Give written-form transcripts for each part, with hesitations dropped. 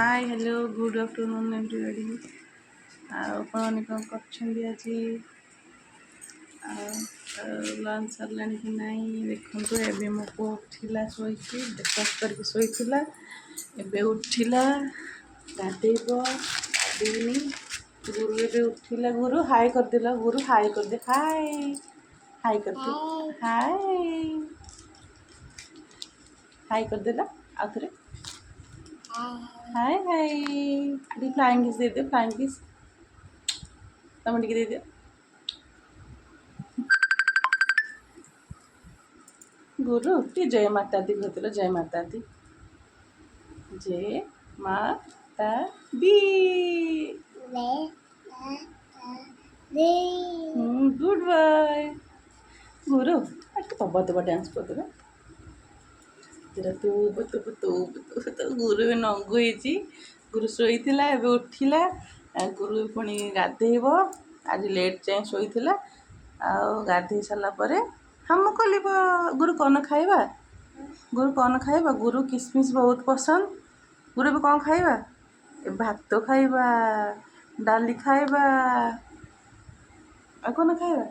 Hi hello good afternoon everybody आपने कौन कर लंच सरलानी कि नहीं देखो एवं मो पु उठिला शोची ब्रेकफास्ट करके शोला एवं उठिला गाधेब गाधेनी गुरु एवं उठिला गुरु हाय करदेला गुरु हाय करदे हाय हाय करदे हाय हाय करदेला आउ थे हाय हाय अभी फ्लाइंग किस दे दे फ्लाइंग किस तुम टे दे दियो गुरु टी जय माता दी कहते जय माता दी जय माता दी गुड बाय गुरु तब तब डांस कर दे तेरा तू गुरु नंगु होती गुरु शोला एवं उठिला गुरु पुणी गाधेब आज लेट जाए शोला गाधे सारापर हम कल गुरु कौन खाइबा गुरु किसमिस बहुत पसंद गुरु भी कौन खाइबा भात खाइबा डाली खाइबा आ कौन खाइबा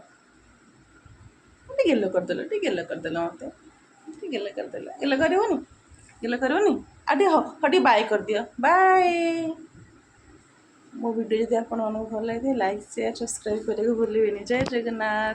गेलो करदेल मत गेलो करनी आटे हटी बाय कर दियो बाय मो वीडियो जब आप भल लगे लाइक शेयर सब्सक्राइब करने को भूलें जय जगन्नाथ।